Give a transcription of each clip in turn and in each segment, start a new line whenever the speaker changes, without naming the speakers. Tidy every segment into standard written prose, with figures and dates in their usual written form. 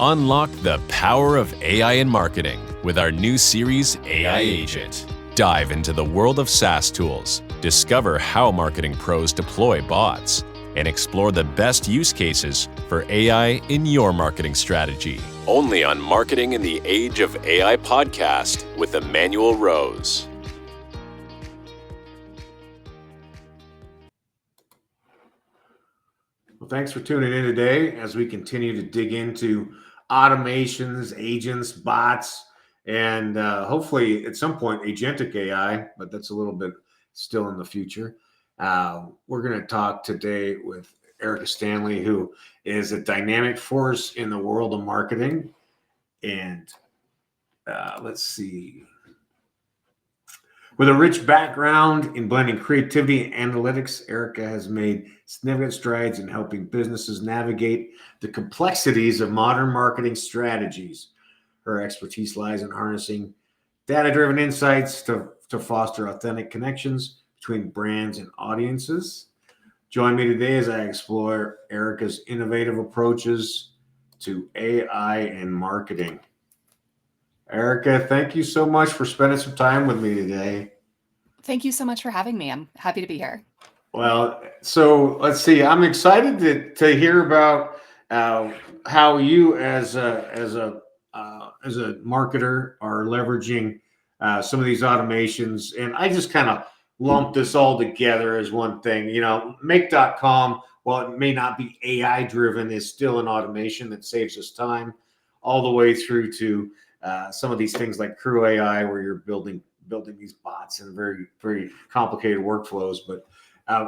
Unlock the power of AI in marketing with our new series, AI Agent. Dive into the world of SaaS tools, discover how marketing pros deploy bots, and explore the best use cases for AI in your marketing strategy. Only on Marketing in the Age of AI podcast with Emanuel Rose.
Well, thanks for tuning in today as we continue to dig into automations, agents, bots, and hopefully at some point agentic AI, but that's a little bit still in the future. We're going to talk today with Erica Stanley, who is a dynamic force in the world of marketing. And let's see. With a rich background in blending creativity and analytics, Erica has made significant strides in helping businesses navigate the complexities of modern marketing strategies. Her expertise lies in harnessing data-driven insights to foster authentic connections between brands and audiences. Join me today as I explore Erica's innovative approaches to AI and marketing. Erica, thank you so much for spending some time with me today.
Thank you so much for having me. I'm happy to be here.
Well, so let's see. I'm excited to hear about how you, as a marketer, are leveraging some of these automations. And I just kind of lump this all together as one thing. You know, Make.com, while it may not be AI driven, is still an automation that saves us time, all the way through to some of these things like Crew AI, where you're building these bots and very, very complicated workflows. But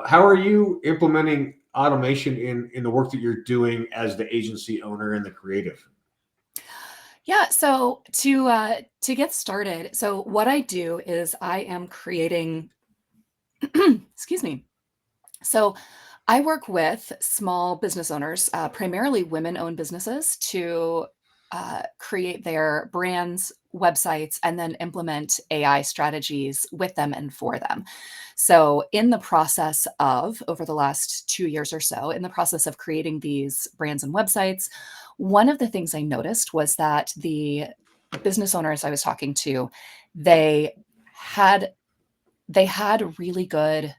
how are you implementing automation in the work that you're doing as the agency owner and the creative?
Yeah, so to get started, so what I do is I am creating, excuse me. So I work with small business owners, primarily women-owned businesses, to create their brands, websites, and then implement AI strategies with them and for them. So in the process of, over the last 2 years or so, in the process of creating these brands and websites, one of the things I noticed was that the business owners I was talking to, they had really good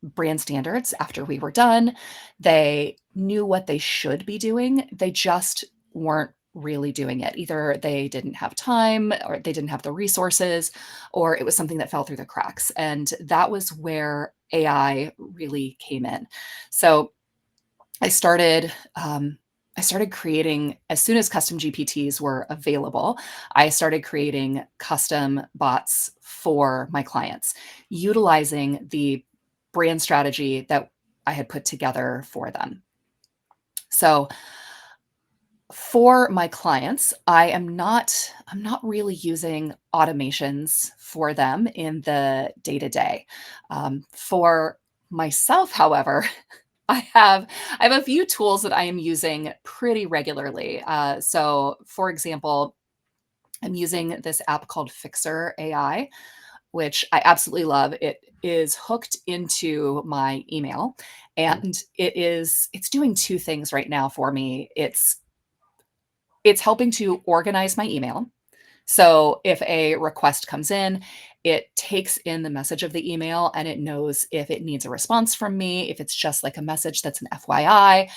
brand standards after we were done. They knew what they should be doing. They just weren't really doing it. Either they didn't have time or they didn't have the resources, or it was something that fell through the cracks. And that was where AI really came in. So I started creating, as soon as custom GPTs were available, I started creating custom bots for my clients, utilizing the brand strategy that I had put together for them. So for my clients, I'm not really using automations for them in the day-to-day. For myself, however, I have a few tools that I am using pretty regularly. So for example, I'm using this app called Fixer AI, which I absolutely love. It is hooked into my email, and it's doing two things right now for me. It's helping to organize my email. So if a request comes in, it takes in the message of the email and it knows if it needs a response from me, if it's just like a message that's an FYI.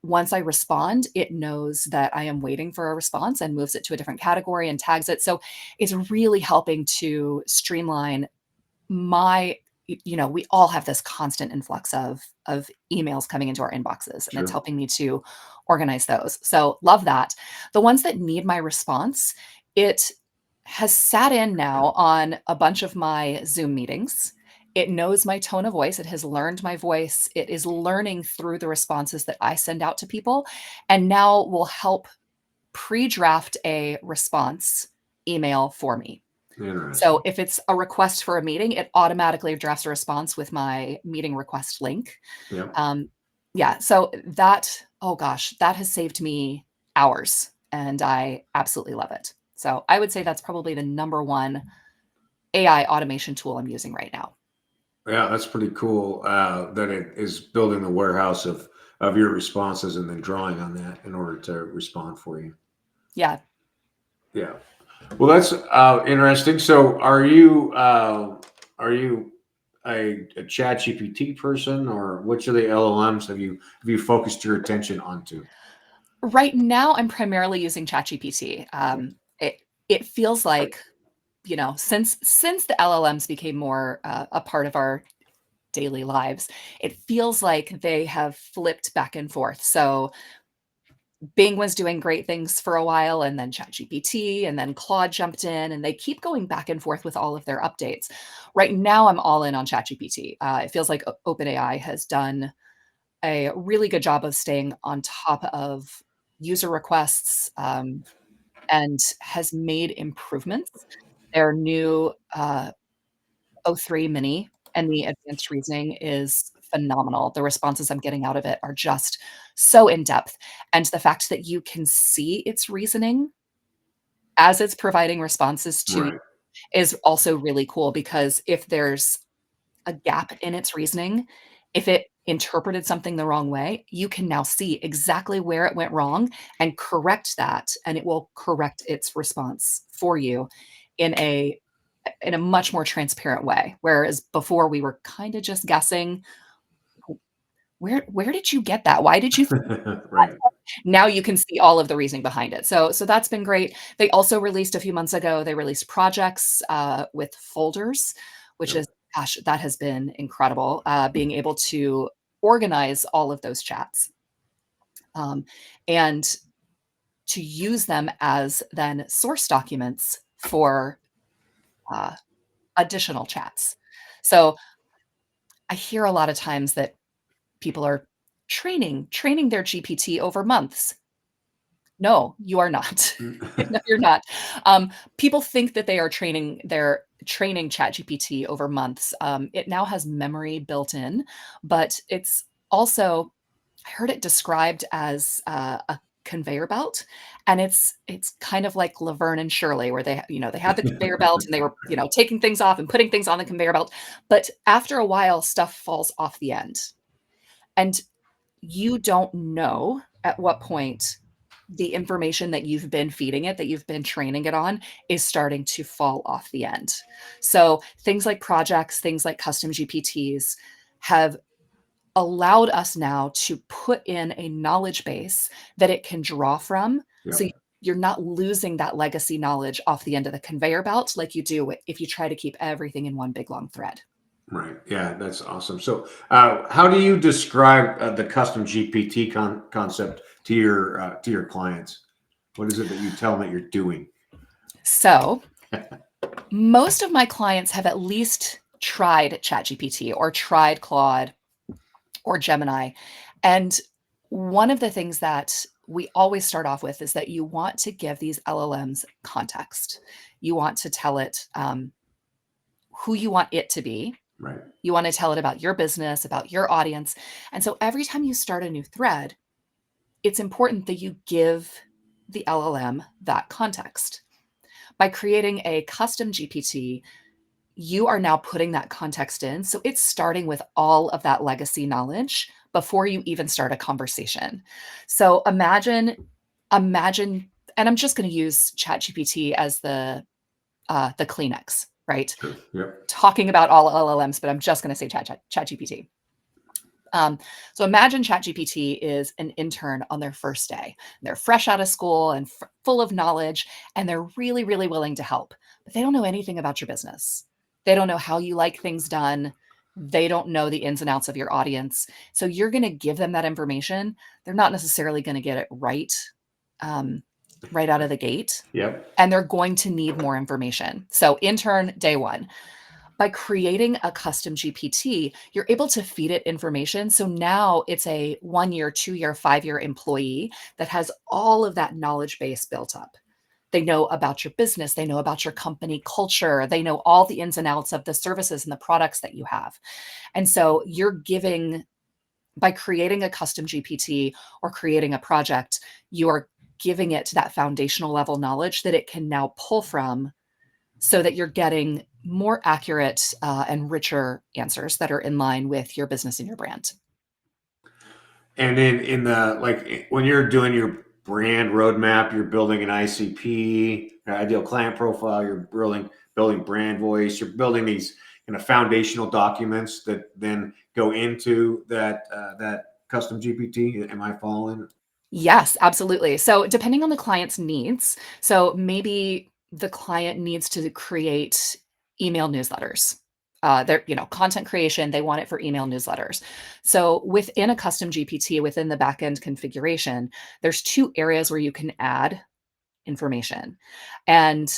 Once I respond, it knows that I am waiting for a response and moves it to a different category and tags it. So it's really helping to streamline we all have this constant influx of emails coming into our inboxes, and it's helping me to organize those. So love that. The ones that need my response, it has sat in now on a bunch of my Zoom meetings. It knows my tone of voice. It has learned my voice. It is learning through the responses that I send out to people, and now will help pre-draft a response email for me. So if it's a request for a meeting, it automatically drafts a response with my meeting request link. So that, oh gosh, that has saved me hours, and I absolutely love it. So I would say that's probably the number one AI automation tool I'm using right now.
Yeah, that's pretty cool that it is building the warehouse of of your responses and then drawing on that in order to respond for you.
Yeah.
Yeah. Well, that's interesting. So, are you a Chat GPT person, or which of the LLMs have you focused your attention onto?
Right now, I'm primarily using ChatGPT. It feels like, since the LLMs became more a part of our daily lives, it feels like they have flipped back and forth. So Bing was doing great things for a while, and then ChatGPT, and then Claude jumped in, and they keep going back and forth with all of their updates. Right now, I'm all in on ChatGPT. It feels like OpenAI has done a really good job of staying on top of user requests, and has made improvements. Their new O3 Mini and the advanced reasoning is phenomenal. The responses I'm getting out of it are just so in depth. And the fact that you can see its reasoning as it's providing responses to you
Right.
is also really cool, because if there's a gap in its reasoning, if it interpreted something the wrong way, you can now see exactly where it went wrong and correct that, and it will correct its response for you in a much more transparent way. Whereas before we were kind of just guessing, where did you get that? Why did you think that?
Right.
Now you can see all of the reasoning behind it. So that's been great. They also released a few months ago, they released projects with folders, which
Yep.
is, gosh, that has been incredible. Being able to organize all of those chats, um, and to use them as then source documents for uh, additional chats. So I hear a lot of times that people are training their GPT over months. No, you are not. No, you're not. People think that they are training ChatGPT over months. It now has memory built in, but it's also, I heard it described as a conveyor belt, and it's kind of like Laverne and Shirley, where they had the conveyor belt, and they were, taking things off and putting things on the conveyor belt, but after a while, stuff falls off the end, and you don't know at what point the information that you've been feeding it, that you've been training it on, is starting to fall off the end. So things like projects, things like custom GPTs have allowed us now to put in a knowledge base that it can draw from. So
Yep.
you're not losing that legacy knowledge off the end of the conveyor belt like you do if you try to keep everything in one big long thread.
Right. Yeah, that's awesome. So, how do you describe the custom GPT concept to your clients? What is it that you tell them that you're doing?
So most of my clients have at least tried ChatGPT or tried Claude or Gemini. And one of the things that we always start off with is that you want to give these LLMs context. You want to tell it who you want it to be.
Right.
You want to tell it about your business, about your audience. And so every time you start a new thread, it's important that you give the LLM that context. By creating a custom GPT, you are now putting that context in. So it's starting with all of that legacy knowledge before you even start a conversation. So imagine, and I'm just going to use ChatGPT as the Kleenex, right?
Sure. Yep.
Talking about all LLMs, but I'm just going to say ChatGPT. So imagine ChatGPT is an intern on their first day. They're fresh out of school and full of knowledge, and they're really, really willing to help, but they don't know anything about your business. They don't know how you like things done. They don't know the ins and outs of your audience. So you're going to give them that information. They're not necessarily going to get it right, right out of the gate,
Yep.
and they're going to need more information. So intern day one. By creating a custom GPT, you're able to feed it information. So now it's a 1 year, 2 year, 5 year employee that has all of that knowledge base built up. They know about your business. They know about your company culture. They know all the ins and outs of the services and the products that you have. And so by creating a custom GPT or creating a project, you are giving it that foundational level knowledge that it can now pull from, so that you're getting more accurate and richer answers that are in line with your business and your brand.
And then in the when you're doing your brand roadmap, you're building an ICP, ideal client profile, you're building brand voice, you're building these foundational documents that then go into that custom GPT. Am I following?
Yes, absolutely. So depending on the client's needs, so maybe the client needs to create email newsletters. They're, content creation, they want it for email newsletters. So within a custom GPT, within the backend configuration, there's two areas where you can add information. And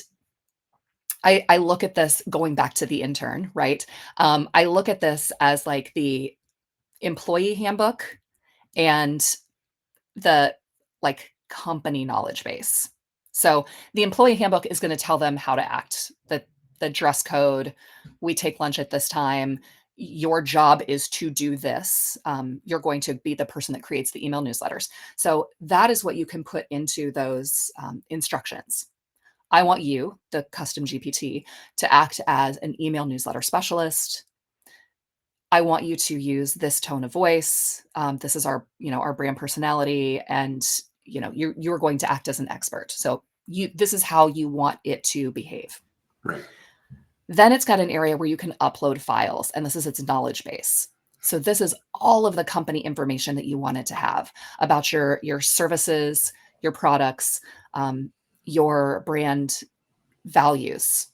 I look at this going back to the intern, right? I look at this as like the employee handbook and the like company knowledge base. So the employee handbook is going to tell them how to act, the dress code, we take lunch at this time, your job is to do this. You're going to be the person that creates the email newsletters. So that is what you can put into those instructions. I want you, the custom GPT, to act as an email newsletter specialist. I want you to use this tone of voice. This is our brand personality, and you're going to act as an expert. So this is how you want it to behave.
Right.
Then it's got an area where you can upload files, and this is its knowledge base. So this is all of the company information that you wanted to have about your services, your products, your brand values,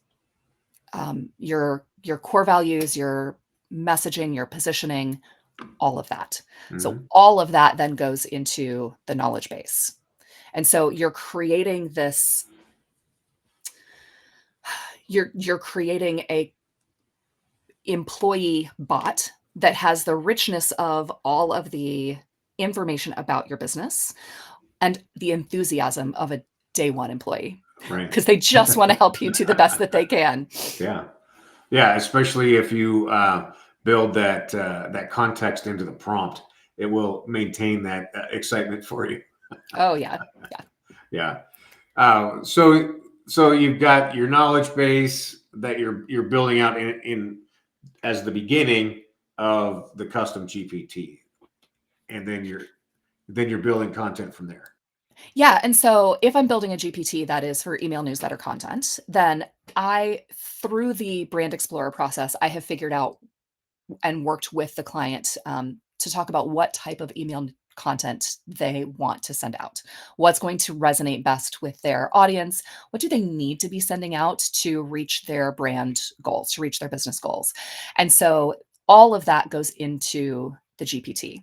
your core values, your messaging, your positioning, all of that. So all of that then goes into the knowledge base. And so you're creating this, you're creating a employee bot that has the richness of all of the information about your business and the enthusiasm of a day one employee.
Right.
Because they just want to help you do the best that they can.
Yeah. Yeah. Especially if you build that context into the prompt, it will maintain that excitement for you.
Oh yeah.
Yeah. So you've got your knowledge base that you're building out in as the beginning of the custom GPT, and then you're building content from there.
Yeah. And so if I'm building a GPT that is for email newsletter content, then through the Brand Explorer process, I have figured out and worked with the client to talk about what type of email content they want to send out, what's going to resonate best with their audience, what do they need to be sending out to reach their brand goals, to reach their business goals. And so all of that goes into the GPT.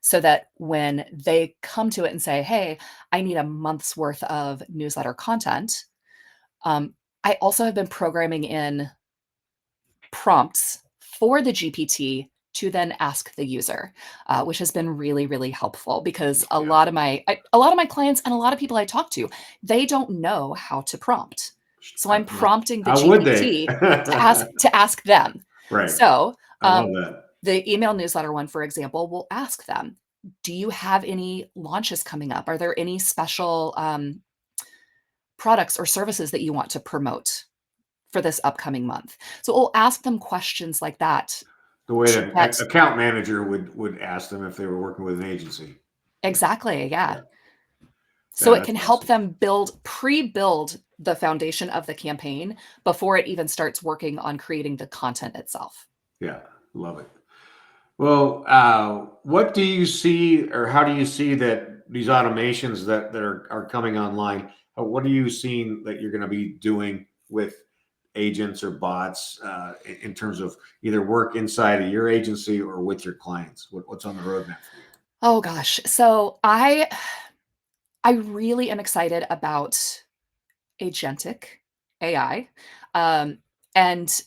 So that when they come to it and say, hey, I need a month's worth of newsletter content, I also have been programming in prompts for the GPT to then ask the user, which has been really, really helpful because a lot of my clients and a lot of people I talk to, they don't know how to prompt. So I'm prompting the
How would they?
GPT to ask them.
Right.
So
I love that.
the email newsletter one, for example, will ask them, do you have any launches coming up? Are there any special products or services that you want to promote for this upcoming month? So we'll ask them questions like that.
The way an account manager would ask them if they were working with an agency.
Exactly. Yeah. So it can help them pre-build the foundation of the campaign before it even starts working on creating the content itself.
Yeah. Love it. Well, what do you see, or how do you see that these automations that are coming online? What are you seeing that you're going to be doing with agents or bots in terms of either work inside of your agency or with your clients? What's on the roadmap for you?
Oh gosh, so I really am excited about Agentic AI, and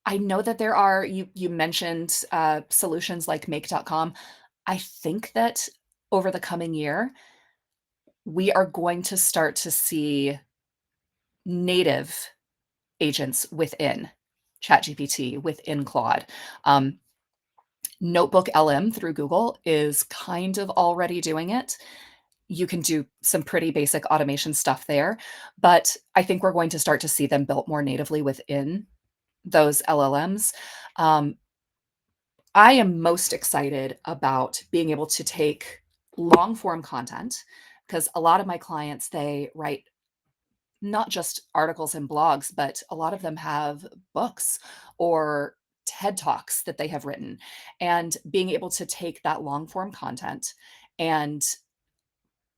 I know that there are, you mentioned solutions like make.com. I think that over the coming year, we are going to start to see native agents within ChatGPT, within Claude. Notebook LM through Google is kind of already doing it. You can do some pretty basic automation stuff there, but I think we're going to start to see them built more natively within those LLMs. I am most excited about being able to take long form content, because a lot of my clients, they write not just articles and blogs, but a lot of them have books or TED Talks that they have written. And being able to take that long form content and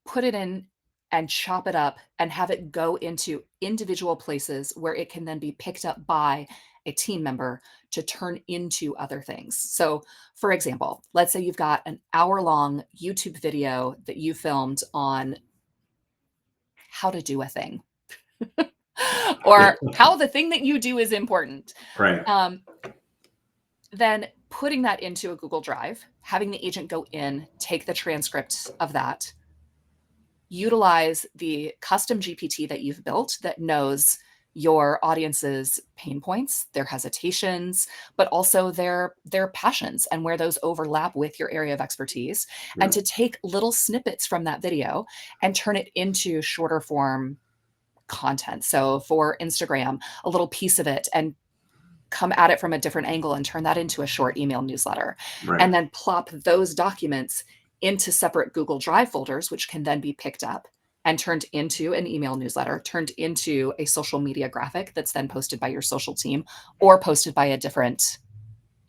put it in and chop it up and have it go into individual places where it can then be picked up by a team member to turn into other things. So, for example, let's say you've got an hour-long YouTube video that you filmed on how to do a thing or how the thing that you do is important.
Right.
Then putting that into a Google Drive, having the agent go in, take the transcript of that, utilize the custom GPT that you've built that knows your audience's pain points, their hesitations, but also their passions and where those overlap with your area of expertise, and to take little snippets from that video and turn it into shorter form content. So for Instagram, a little piece of it, and come at it from a different angle and turn that into a short email newsletter.
Right.
And then plop those documents into separate Google Drive folders, which can then be picked up and turned into an email newsletter, turned into a social media graphic that's then posted by your social team or posted by a different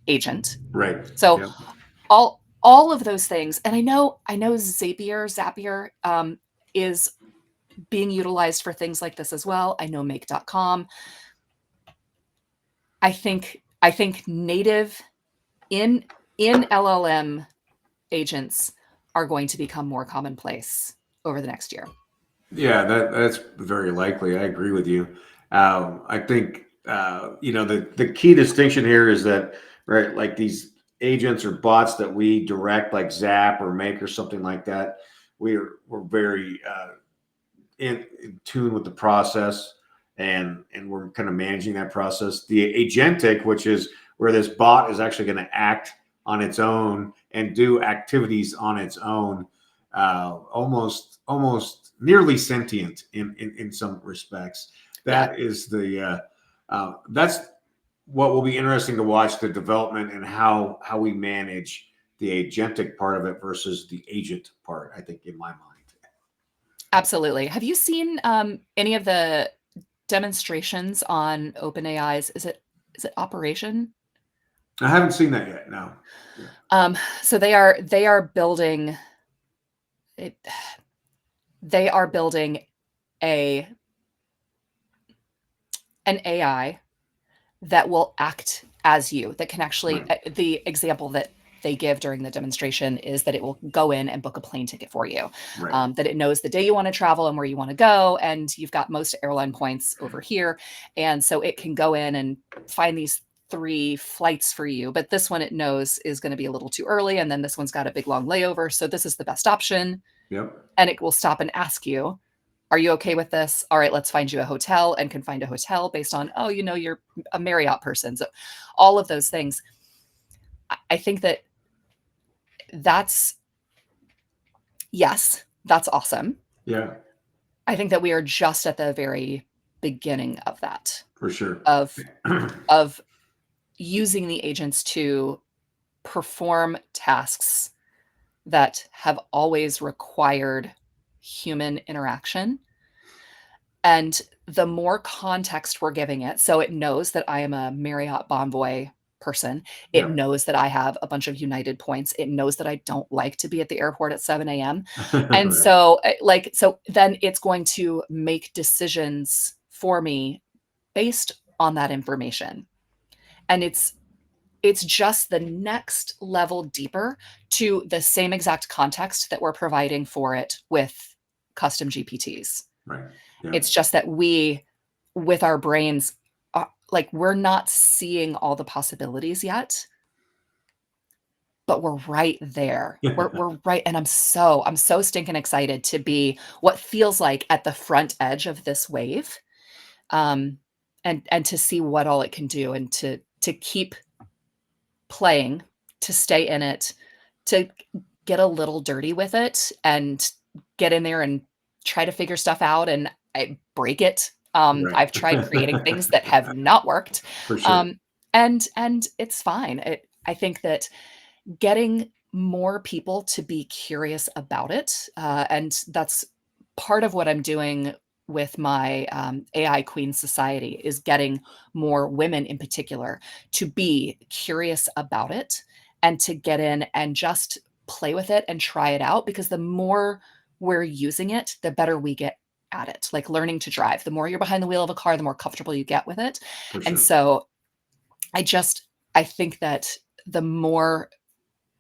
agent.
Right.
So
Yep.
all of those things. And I know Zapier is being utilized for things like this as well. I know make.com. I think native in LLM agents are going to become more commonplace over the next year.
Yeah, that's very likely. I agree with you. I think the key distinction here is that, right, like these agents or bots that we direct, like Zap or Make or something like that, we're very in tune with the process, and we're kind of managing that process. The agentic, which is where this bot is actually going to act on its own and do activities on its own, almost nearly sentient in some respects. That is that's what will be interesting to watch, the development and how we manage the agentic part of it versus the agent part, I think, in my mind.
Absolutely. Have you seen any of the demonstrations on OpenAI's? Is it Operation?
I haven't seen that yet. No.
So they are building it. They are building an AI that will act as you, that can actually, the example that they give during the demonstration is that it will go in and book a plane ticket for you, that it knows the day you want to travel and where you want to go. And you've got most airline points over here. And so it can go in and find these 3 flights for you. But this one it knows is going to be a little too early. And then this one's got a big long layover. So this is the best option.
Yep.
And it will stop and ask you, are you okay with this? All right, let's find you a hotel, and can find a hotel based on, oh, you're a Marriott person. So all of those things. I think that's awesome.
Yeah.
I think that we are just at the very beginning of that.
For sure.
Of using the agents to perform tasks that have always required human interaction. And the more context we're giving it, so it knows that I am a Marriott Bonvoy person. It knows that I have a bunch of United points. It knows that I don't like to be at the airport at 7 a.m. And so then it's going to make decisions for me based on that information. And it's just the next level deeper to the same exact context that we're providing for it with custom GPTs.
Right. Yeah.
It's just that we, with our brains, we're not seeing all the possibilities yet, but we're right there. We're right. And I'm so stinking excited to be what feels like at the front edge of this wave, and to see what all it can do, and to keep playing, to stay in it, to get a little dirty with it and get in there and try to figure stuff out, and I break it. I've tried creating things that have not worked.
For sure.
And it's fine. I think that getting more people to be curious about it, and that's part of what I'm doing with my AI Queen Society, is getting more women in particular to be curious about it and to get in and just play with it and try it out, because the more we're using it, the better we get at it. Like learning to drive, the more you're behind the wheel of a car, the more comfortable you get with it.
For
And
sure.
so I think that the more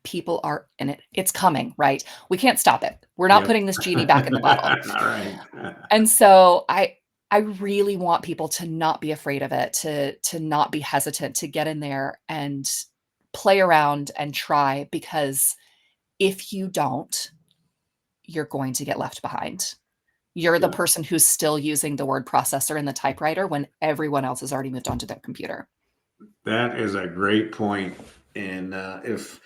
people are in it, it's coming, right? We can't stop it. We're not
Yep.
putting this genie back in the bottle.
All right.
And so I really want people to not be afraid of it, to not be hesitant, to get in there and play around and try, because if you don't, you're going to get left behind. You're the
Yeah.
person who's still using the word processor and the typewriter when everyone else has already moved on to their computer.
That is a great point. And if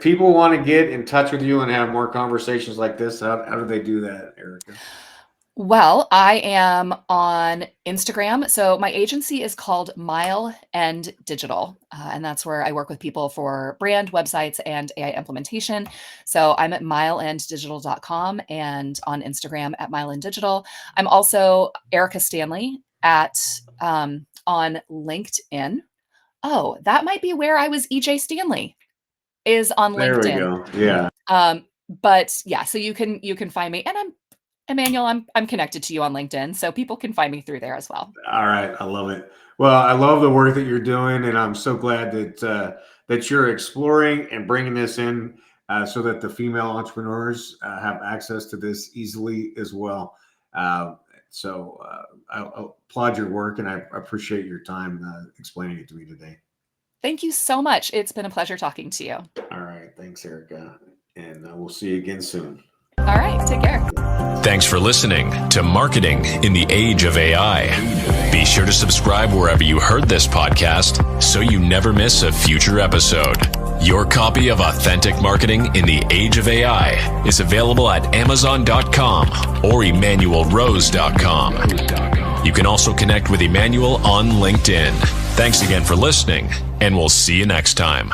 people want to get in touch with you and have more conversations like this, how do they do that, Erica?
Well, I am on Instagram. So my agency is called Mile and Digital, and that's where I work with people for brand, websites, and AI implementation. So I'm at mileanddigital.com and on Instagram at mileanddigital. I'm also Erica Stanley on LinkedIn. Oh, that might be where I was. EJ Stanley is on
There we
LinkedIn.
go. Yeah.
But yeah, so you can find me, and I'm Emmanuel, I'm connected to you on LinkedIn, so people can find me through there as well.
All right. I love it. Well, I love the work that you're doing, and I'm so glad that you're exploring and bringing this in so that the female entrepreneurs have access to this easily as well. So I applaud your work, and I appreciate your time explaining it to me today.
Thank you so much. It's been a pleasure talking to you.
All right. Thanks, Erica. And we'll see you again soon.
All right. Take care.
Thanks for listening to Marketing in the Age of AI. Be sure to subscribe wherever you heard this podcast so you never miss a future episode. Your copy of Authentic Marketing in the Age of AI is available at Amazon.com or EmanuelRose.com. You can also connect with Emanuel on LinkedIn. Thanks again for listening, and we'll see you next time.